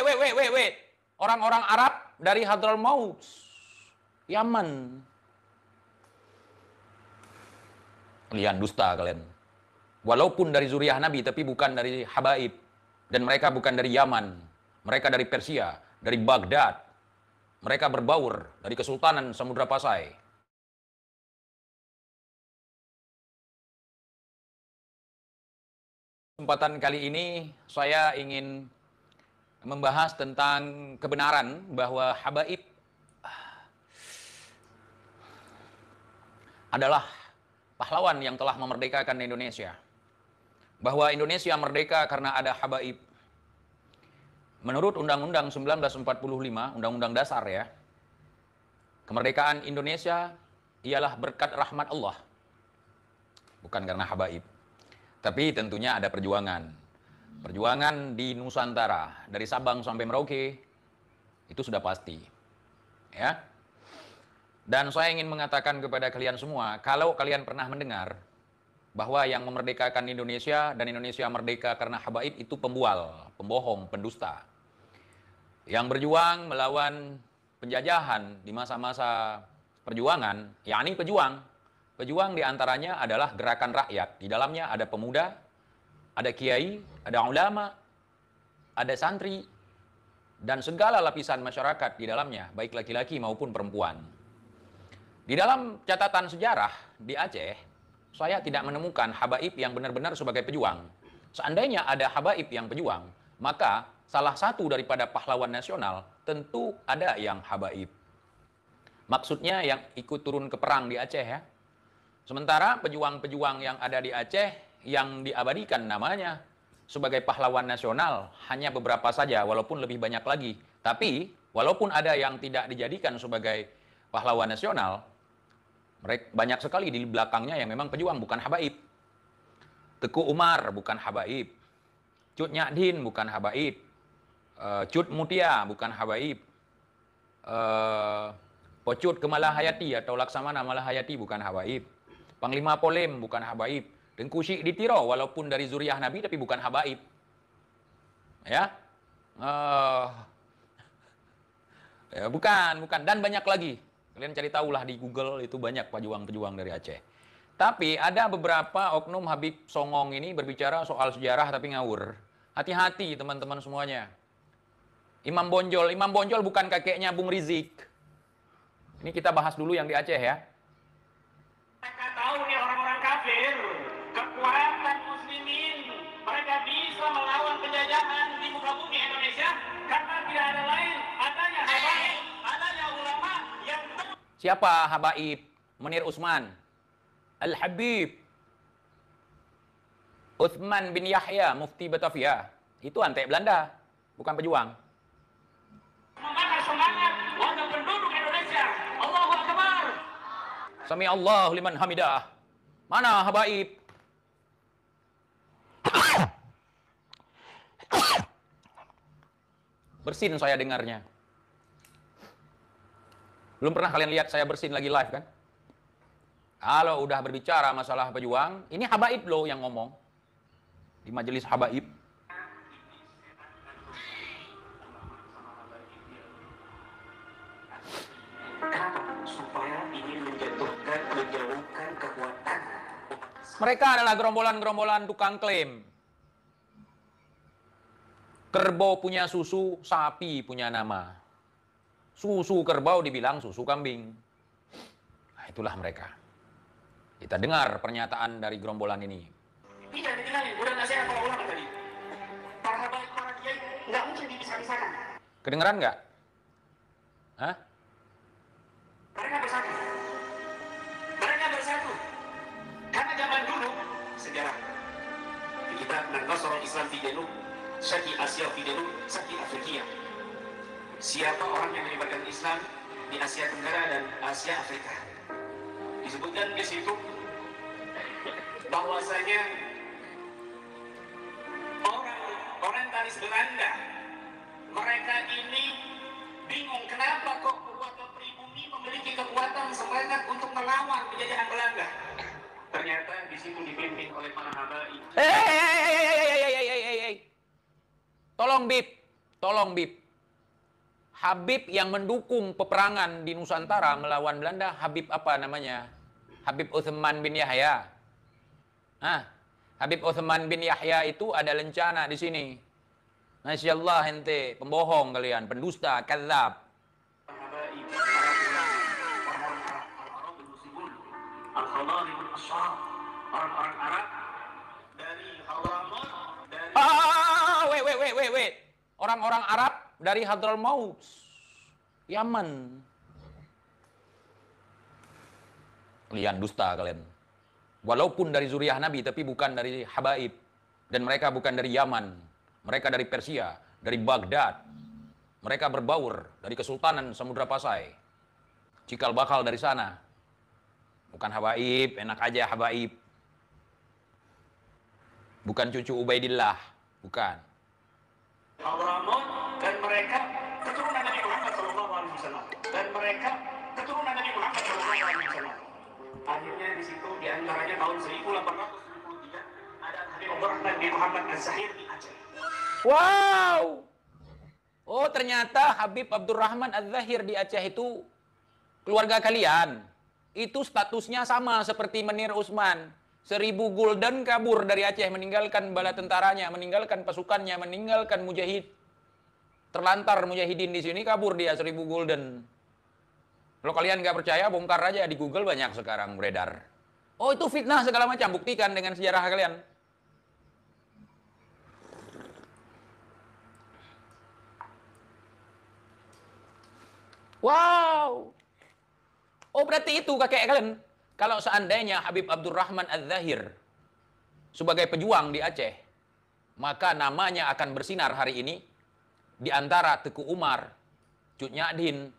wait. Orang-orang Arab dari Hadramaut, Yaman. Kalian dusta kalian. Walaupun dari zuriyah Nabi, tapi bukan dari Habaib. Dan mereka bukan dari Yaman. Mereka dari Persia, dari Baghdad. Mereka berbaur dari Kesultanan Samudra Pasai. Kesempatan kali ini saya ingin membahas tentang kebenaran bahwa Habaib adalah pahlawan yang telah memerdekakan Indonesia. Bahwa Indonesia merdeka karena ada Habaib. Menurut Undang-Undang 1945, Undang-Undang Dasar ya, kemerdekaan Indonesia ialah berkat rahmat Allah. Bukan karena Habaib. Tapi tentunya ada perjuangan. Perjuangan di Nusantara, dari Sabang sampai Merauke, itu sudah pasti. Ya. Dan saya ingin mengatakan kepada kalian semua, kalau kalian pernah mendengar bahwa yang memerdekakan Indonesia dan Indonesia merdeka karena Habaib itu pembual, pembohong, pendusta. Yang berjuang melawan penjajahan di masa-masa perjuangan, yakni pejuang. Pejuang diantaranya adalah gerakan rakyat. Di dalamnya ada pemuda, ada kiai, ada ulama, ada santri, dan segala lapisan masyarakat di dalamnya, baik laki-laki maupun perempuan. Di dalam catatan sejarah di Aceh, saya tidak menemukan Habaib yang benar-benar sebagai pejuang. Seandainya ada Habaib yang pejuang, maka salah satu daripada pahlawan nasional tentu ada yang Habaib. Maksudnya yang ikut turun ke perang di Aceh ya. Sementara pejuang-pejuang yang ada di Aceh yang diabadikan namanya sebagai pahlawan nasional hanya beberapa saja, walaupun lebih banyak lagi. Tapi walaupun ada yang tidak dijadikan sebagai pahlawan nasional, mereka banyak sekali di belakangnya yang memang pejuang, bukan Habaib. Teku Umar bukan Habaib. Cut Nyadin bukan Habaib. Cut Mutia bukan Habaib. Pocut Kemalahayati atau Laksamana Malahayati bukan Habaib. Panglima Polem bukan Habaib. Tengku Syik Ditiro walaupun dari zuriyah Nabi tapi bukan Habaib. Ya. Ya bukan. Dan banyak lagi. Kalian cari tahulah di Google, itu banyak pejuang-pejuang dari Aceh. Tapi ada beberapa oknum Habib Songong ini berbicara soal sejarah tapi ngawur. Hati-hati teman-teman semuanya. Imam Bonjol bukan kakeknya Bung Rizik. Ini kita bahas dulu yang di Aceh ya. Mereka tahu nih orang-orang kafir, kekuatan muslimin, mereka bisa melawan penjajahan di muka bumi Indonesia karena tidak ada lain, adanya habaib, adanya ulama yang Siapa Habaib? Munir Utsman, Al-Habib, Utsman bin Yahya, Mufti Batavia. Itu antek Belanda, bukan pejuang. membakar semangat warga penduduk Indonesia. Allahu Akbar. Sami Allahu liman hamidah. Mana Habaib? Bersin saya dengarnya. Belum pernah kalian lihat saya bersin lagi live kan? Kalau udah berbicara masalah pejuang, ini Habaib loh yang ngomong. Di majelis Habaib. Supaya ingin menjatuhkan, menjauhkan kekuatan. Mereka adalah gerombolan-gerombolan tukang klaim. Kerbau punya susu, sapi punya nama. Susu kerbau dibilang susu kambing. Nah, itulah mereka. Kita dengar pernyataan dari gerombolan ini. Tidak dikenali, udah nasihat para ulama tadi. Para habaib, para kiai, nggak mungkin dipisah-pisahkan. Kedengeran nggak? Hah? Mereka bersatu. Mereka bersatu. Karena zaman dulu, sejarah. Di kitab Nasrul Islam fi Dinuk, Syaki Asia fi Dinuk, Syaki Afrika. Siapa orang yang menyebarkan Islam di Asia Tenggara dan Asia Afrika? Disebutkan di situ bahwasanya orang orientalis Belanda, mereka ini bingung kenapa kok kekuatan pribumi memiliki kekuatan semangat untuk melawan penjajahan Belanda. Ternyata di situ dipimpin oleh para habaib. Tolong Bib, Tolong Bib. Habib yang mendukung peperangan di Nusantara melawan Belanda, Habib apa namanya? Habib Utsman bin Yahya. Habib Utsman bin Yahya itu ada lencana di sini. Masya Allah ente, pembohong kalian, pendusta, kadzab. Orang-orang Arab dari Hadramaut, Wait. Orang-orang Arab dari Hadramaut, Yaman. Kalian dusta kalian. Walaupun dari zuriyah Nabi, tapi bukan dari Habaib. Dan mereka bukan dari Yaman. Mereka dari Persia, dari Baghdad. Mereka berbaur dari Kesultanan Samudra Pasai. Cikal bakal dari sana. Bukan Habaib, enak aja Habaib. Bukan cucu Ubaidillah, bukan. Hadramaut, dan mereka keturunan Nabi Muhammad SAW. Dan mereka keturunan Nabi Muhammad SAW. Akhirnya di situ di antaranya tahun 1893 ada Habib Abdurrahman bin Muhammad Az-Zahir di Aceh. Wow. Oh, ternyata Habib Abdurrahman Az-Zahir di Aceh itu keluarga kalian. Itu statusnya sama seperti Menir Usman. 1000 gulden kabur dari Aceh, meninggalkan bala tentaranya, meninggalkan pasukannya, meninggalkan mujahid. Terlantar mujahidin di sini, kabur dia 1000 gulden. Kalau kalian nggak percaya, bongkar aja di Google, banyak sekarang beredar. Oh, itu fitnah segala macam, buktikan dengan sejarah kalian. Wow. Oh, berarti itu kakek kalian. Kalau seandainya Habib Abdurrahman Az-Zahir sebagai pejuang di Aceh, maka namanya akan bersinar hari ini di antara Teku Umar, Cut Nyadin,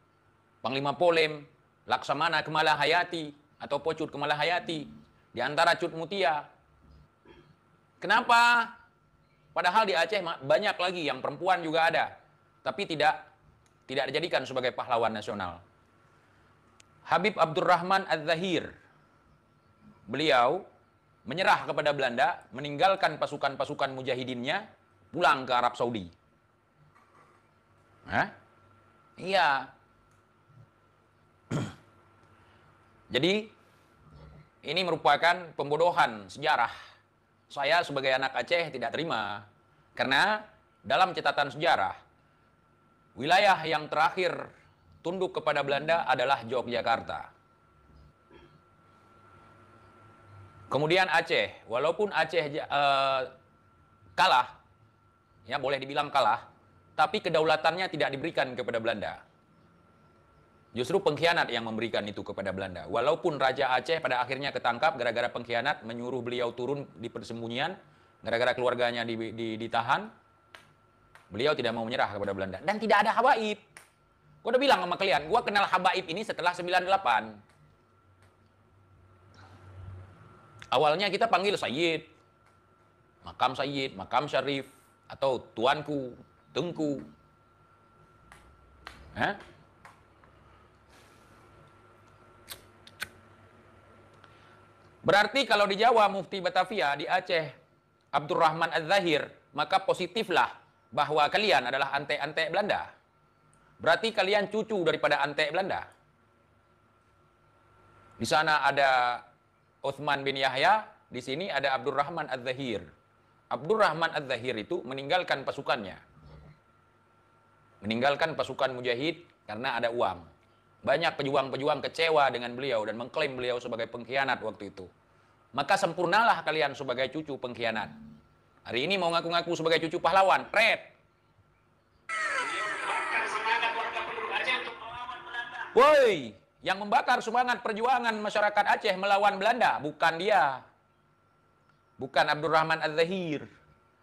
Panglima Polem, Laksamana Kemalahayati atau Pocut Kemalahayati, di antara Cut Mutia. Kenapa? Padahal di Aceh banyak lagi yang perempuan juga ada, tapi tidak dijadikan sebagai pahlawan nasional. Habib Abdurrahman Az-Zahir, beliau menyerah kepada Belanda, meninggalkan pasukan-pasukan mujahidinnya, pulang ke Arab Saudi. Iya. Jadi, ini merupakan pembodohan sejarah. Saya sebagai anak Aceh tidak terima. Karena dalam catatan sejarah, wilayah yang terakhir tunduk kepada Belanda adalah Yogyakarta. Kemudian Aceh, walaupun Aceh kalah, ya boleh dibilang kalah, tapi kedaulatannya tidak diberikan kepada Belanda. Justru pengkhianat yang memberikan itu kepada Belanda. Walaupun Raja Aceh pada akhirnya ketangkap gara-gara pengkhianat, menyuruh beliau turun di persembunyian, gara-gara keluarganya ditahan, beliau tidak mau menyerah kepada Belanda. Dan tidak ada Habaib. Gue udah bilang sama kalian, gue kenal Habaib ini setelah 98. Awalnya kita panggil Sayyid, Makam Syarif, atau Tuanku, Tengku. Berarti kalau di Jawa Mufti Batavia, di Aceh Abdurrahman Az-Zahir, maka positiflah bahwa kalian adalah antek-antek Belanda. Berarti kalian cucu daripada antek Belanda. Di sana ada Utsman bin Yahya, di sini ada Abdurrahman Az-Zahir. Abdurrahman Az-Zahir itu meninggalkan pasukannya. Meninggalkan pasukan mujahid karena ada uang. Banyak pejuang-pejuang kecewa dengan beliau dan mengklaim beliau sebagai pengkhianat waktu itu. Maka sempurnalah kalian sebagai cucu pengkhianat. Hari ini mau ngaku-ngaku sebagai cucu pahlawan, pret. Woi, yang membakar semangat perjuangan masyarakat Aceh melawan Belanda, bukan dia. Bukan Abdurrahman Az-Zahir.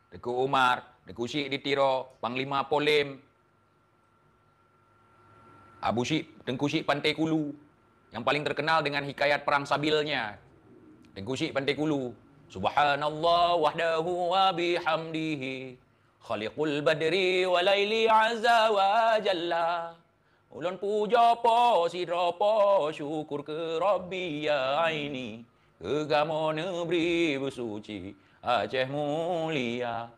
Teku Umar, Teku Syekh di Tiro, Panglima Polem, Abu Syekh, Tengku Syekh Pantai Kulu, yang paling terkenal dengan hikayat perang Sabilnya. Tengku Syekh Pantai Kulu, Subhanallah wahdahu wa bihamdihi, khaliqul badri wa laili azza wa jalla. Ulun puja po sidropo syukur ke Rabbi ya aini, kegamo negeri bersuci Aceh mulia.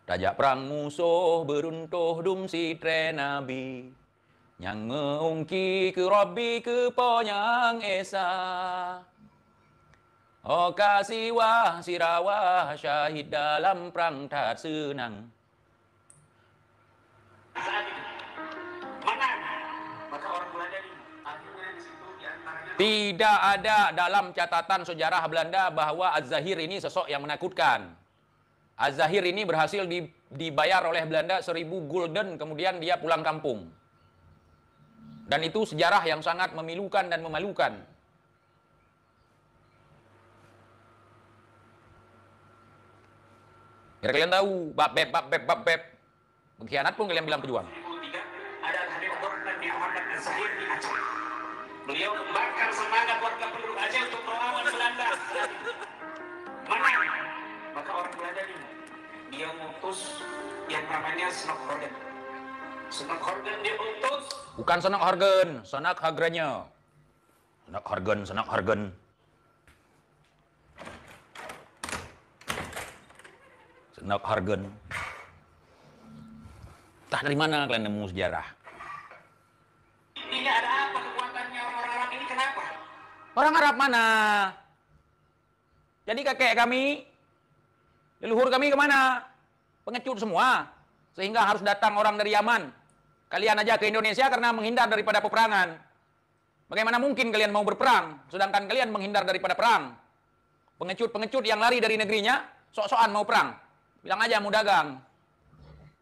Rajak perang musuh beruntuh dum si tre nabi. Yang ngeungki ke Robbi ke ponyang esa. Oh kasiwah sirawah syahid dalam perang tak senang. Saat itu menang, maka orang Belanda ini akhirnya di situ diantaranya Tidak ada dalam catatan sejarah Belanda bahwa Az-Zahir ini sosok yang menakutkan. Az-Zahir ini berhasil dibayar oleh Belanda 1000 gulden, kemudian dia pulang kampung. Dan itu sejarah yang sangat memilukan dan memalukan. Biar kalian tahu, bab beb. Pengkhianat pun kalian bilang pejuang. 2003 ada Habib Dr. Muhammad Az-Zahir di Aceh. Beliau membakar semangat warga penduduk Aceh untuk melawan Belanda. Menang, maka orang Belanda ini dia mengutus yang namanya Snokkhorgen. Snokkhorgen dia utus Bukan Senak Hargen, Senak Hagranya. Senak Hargen. Senak Hargen. Entah dari mana kalian nemu sejarah. ini ada apa kekuatannya orang Arab ini, kenapa? Orang Arab mana? Jadi kakek kami, leluhur kami kemana? Pengecut semua. Sehingga harus datang orang dari Yaman. Kalian aja ke Indonesia karena menghindar daripada peperangan. Bagaimana mungkin kalian mau berperang, sedangkan kalian menghindar daripada perang? Pengecut-pengecut yang lari dari negerinya, sok-sokan mau perang. Bilang aja mau dagang.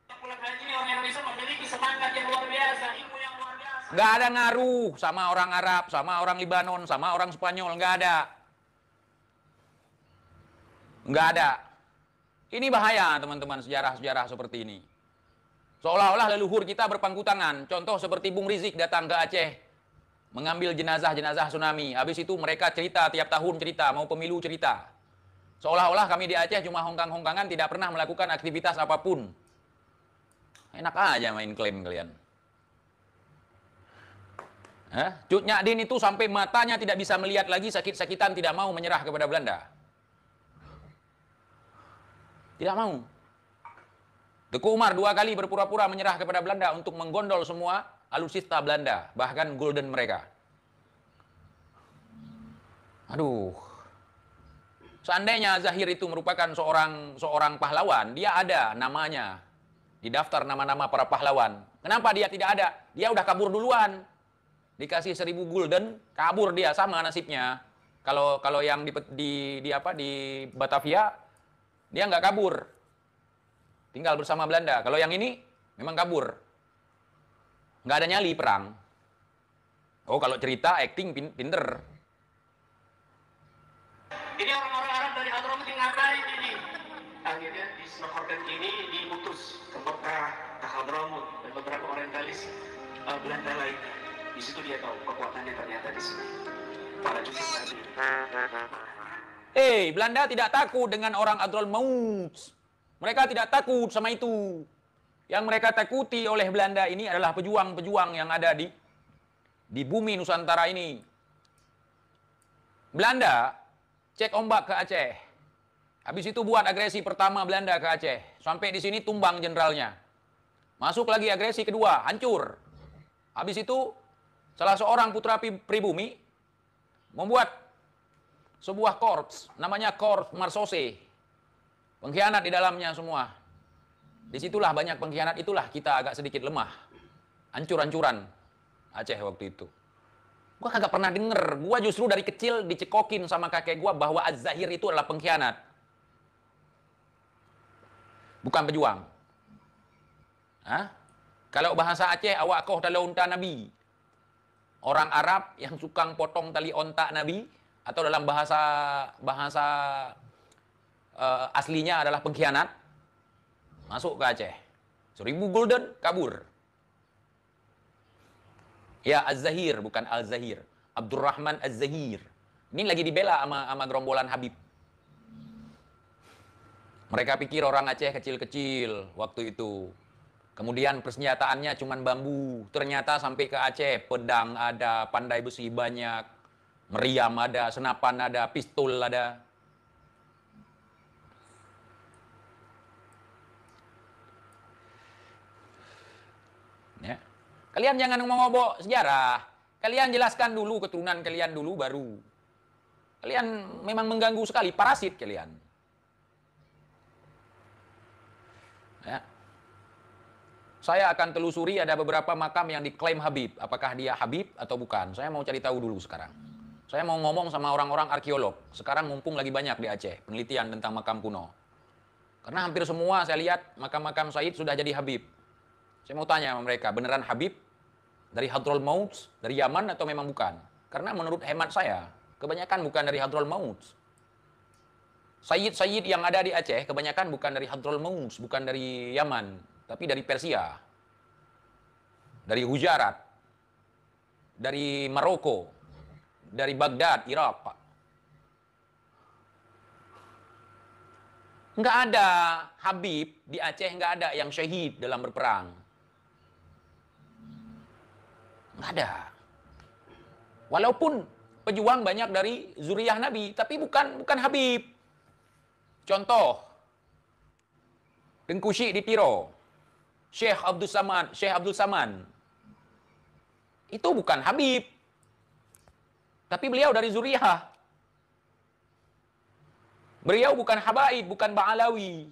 Pulang haji ini orang Indonesia memiliki semangat yang luar biasa, ilmu yang luar biasa. Nggak ada ngaruh sama orang Arab, sama orang Libanon, sama orang Spanyol. Nggak ada. Nggak ada. Ini bahaya teman-teman, sejarah-sejarah seperti ini. Seolah-olah leluhur kita berpangku tangan. Contoh seperti Bung Rizik datang ke Aceh, mengambil jenazah-jenazah tsunami. Habis itu mereka cerita, tiap tahun cerita, mau pemilu cerita. Seolah-olah kami di Aceh cuma hongkang-hongkangan, tidak pernah melakukan aktivitas apapun. Enak aja main klaim kalian. Cut Nyadin itu sampai matanya tidak bisa melihat lagi, sakit-sakitan, tidak mau menyerah kepada Belanda. Tidak mau. Teguh Umar 2 kali berpura-pura menyerah kepada Belanda untuk menggondol semua alutsista Belanda, bahkan golden mereka. Aduh. Seandainya Zahir itu merupakan seorang pahlawan, dia ada namanya di daftar nama-nama para pahlawan. Kenapa dia tidak ada? Dia udah kabur duluan. Dikasih 1000 gulden, kabur dia, sama nasibnya. Kalau yang di Batavia, dia nggak kabur. Tinggal bersama Belanda. Kalau yang ini memang kabur. Nggak ada nyali perang. Oh, kalau cerita acting pinter. Ini orang-orang Arab dari Hadramut yang ngapain ini? Akhirnya di Snokkhorgen ini diutus ke Mekah, ke Hadramut, dan beberapa orientalis Belanda lain. Di situ dia tahu kekuatannya ternyata di sini. Para jurnalis tadi. Belanda tidak takut dengan orang Hadramut. Mereka tidak takut sama itu. Yang mereka takuti oleh Belanda ini adalah pejuang-pejuang yang ada di bumi Nusantara ini. Belanda cek ombak ke Aceh. Habis itu buat agresi pertama Belanda ke Aceh. Sampai di sini tumbang jenderalnya. Masuk lagi agresi kedua, hancur. Habis itu salah seorang putra pribumi membuat sebuah korps, namanya Korps Marsose. Pengkhianat di dalamnya semua. Disitulah banyak pengkhianat, itulah kita agak sedikit lemah. Hancur-hancuran Aceh waktu itu. Gua kagak pernah denger. Gua justru dari kecil dicekokin sama kakek gua bahwa Az-Zahir itu adalah pengkhianat. Bukan pejuang. Kalau bahasa Aceh, awak koh tali onta Nabi. Orang Arab yang suka potong tali onta Nabi, atau dalam bahasa aslinya adalah pengkhianat, masuk ke Aceh. 1000 gulden, kabur. Ya Az-Zahir, bukan Al-Zahir. Abdurrahman Az-Zahir. Ini lagi dibela sama gerombolan Habib. Mereka pikir orang Aceh kecil-kecil waktu itu. Kemudian persenjataannya cuma bambu. Ternyata sampai ke Aceh, pedang ada, pandai besi banyak, meriam ada, senapan ada, pistol ada. Kalian jangan ngomong sejarah. Kalian jelaskan dulu keturunan kalian dulu baru. Kalian memang mengganggu sekali, parasit kalian. Ya. Saya akan telusuri ada beberapa makam yang diklaim Habib. Apakah dia Habib atau bukan? Saya mau cari tahu dulu sekarang. Saya mau ngomong sama orang-orang arkeolog. Sekarang mumpung lagi banyak di Aceh penelitian tentang makam kuno. Karena hampir semua saya lihat makam-makam Said sudah jadi Habib. Saya mau tanya sama mereka, beneran Habib? Dari Hadrul Maut? Dari Yaman atau memang bukan? Karena menurut hemat saya, kebanyakan bukan dari Hadrul Maut. Sayyid-sayyid yang ada di Aceh, kebanyakan bukan dari Hadrul Maut, bukan dari Yaman, tapi dari Persia, dari Gujarat, dari Maroko, dari Baghdad, Irak. Nggak ada Habib di Aceh, nggak ada yang syahid dalam berperang. Nggak ada. Walaupun pejuang banyak dari zuriyah Nabi, tapi bukan Habib. Contoh, Tengku Syekh di Tiro, Syekh Abdul Saman. Itu bukan Habib. Tapi beliau dari zuriyah. Beliau bukan Habaib, bukan Ba'alawi.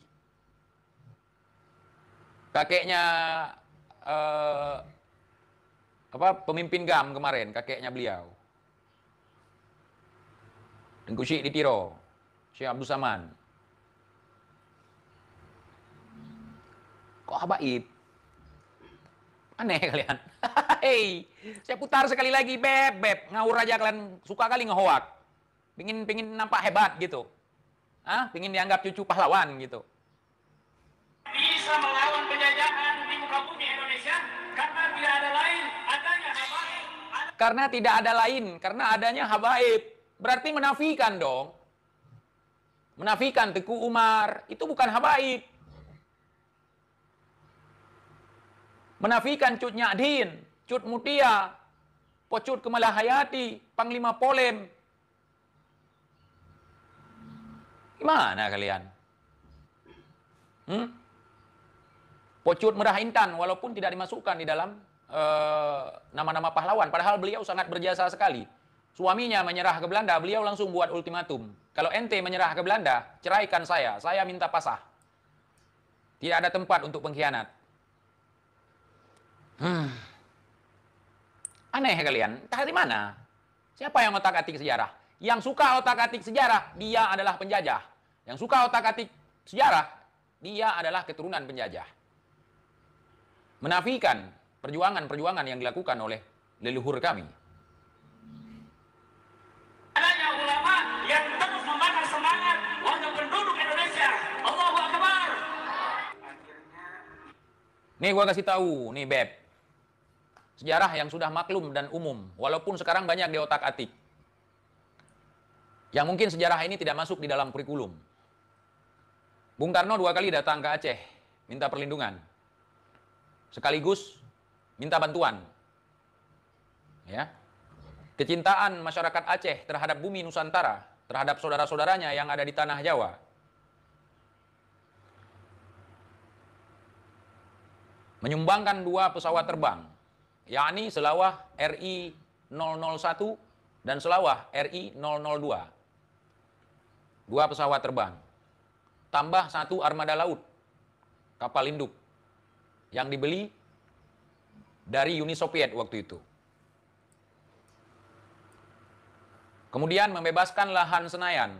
Kakeknya pemimpin GAM kemarin, kakeknya beliau. Tengku Syekh di Tiro, Syekh Abdul Saman. Kok Habaib? Aneh kalian. Hei, saya putar sekali lagi, beb. Ngawur aja kalian, suka kali ngehoak. Pingin nampak hebat gitu. Pingin dianggap cucu pahlawan gitu. Bisa melawan penjajahan di muka bumi Indonesia karena tidak ada lain, adanya Habaib. Karena tidak ada lain, karena adanya Habaib. Berarti menafikan dong. Menafikan Teku Umar, itu bukan Habaib. Menafikan Cut Nyadin, Cut Mutia, Pocut Kemalahayati, Panglima Polem. Gimana kalian? Pocut Merah Intan, walaupun tidak dimasukkan di dalam nama-nama pahlawan. Padahal beliau sangat berjasa sekali. Suaminya menyerah ke Belanda, beliau langsung buat ultimatum. Kalau ente menyerah ke Belanda, ceraikan saya minta pasah. Tidak ada tempat untuk pengkhianat. Aneh kalian, dari mana? Siapa yang otak-atik sejarah? Yang suka otak-atik sejarah, dia adalah penjajah. Yang suka otak-atik sejarah, dia adalah keturunan penjajah. Menafikan perjuangan-perjuangan yang dilakukan oleh leluhur kami. Adanya ulama yang terus membakar semangat untuk penduduk Indonesia. Allahu Akbar. Nih gua kasih tahu, nih Beb. Sejarah yang sudah maklum dan umum, walaupun sekarang banyak di otak-atik. Yang mungkin sejarah ini tidak masuk di dalam kurikulum. Bung Karno 2 kali datang ke Aceh, minta perlindungan. Sekaligus minta bantuan. Ya. Kecintaan masyarakat Aceh terhadap bumi Nusantara, terhadap saudara-saudaranya yang ada di tanah Jawa. Menyumbangkan 2 pesawat terbang, yakni Selawah RI 001 dan Selawah RI 002. 2 pesawat terbang. Tambah 1 armada laut, kapal induk, yang dibeli dari Uni Soviet waktu itu. Kemudian membebaskan lahan Senayan,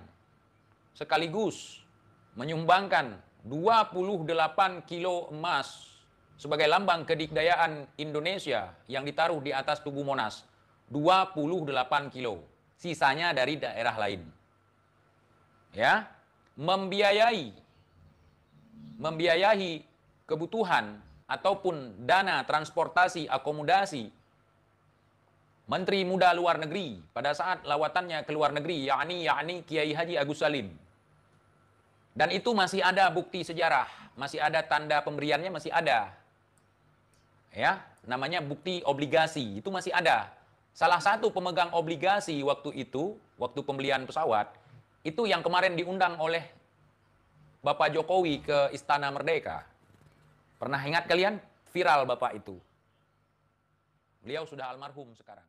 sekaligus menyumbangkan 28 kilo emas sebagai lambang kedikdayaan Indonesia yang ditaruh di atas Tugu Monas. 28 kilo, sisanya dari daerah lain. Ya, membiayai kebutuhan ataupun dana transportasi akomodasi Menteri Muda Luar Negeri pada saat lawatannya ke luar negeri, yakni Kiai Haji Agus Salim. Dan itu masih ada bukti sejarah, masih ada tanda pemberiannya, masih ada. Ya, namanya bukti obligasi, itu masih ada. Salah satu pemegang obligasi waktu itu, waktu pembelian pesawat, itu yang kemarin diundang oleh Bapak Jokowi ke Istana Merdeka. Pernah ingat kalian? Viral Bapak itu. Beliau sudah almarhum sekarang.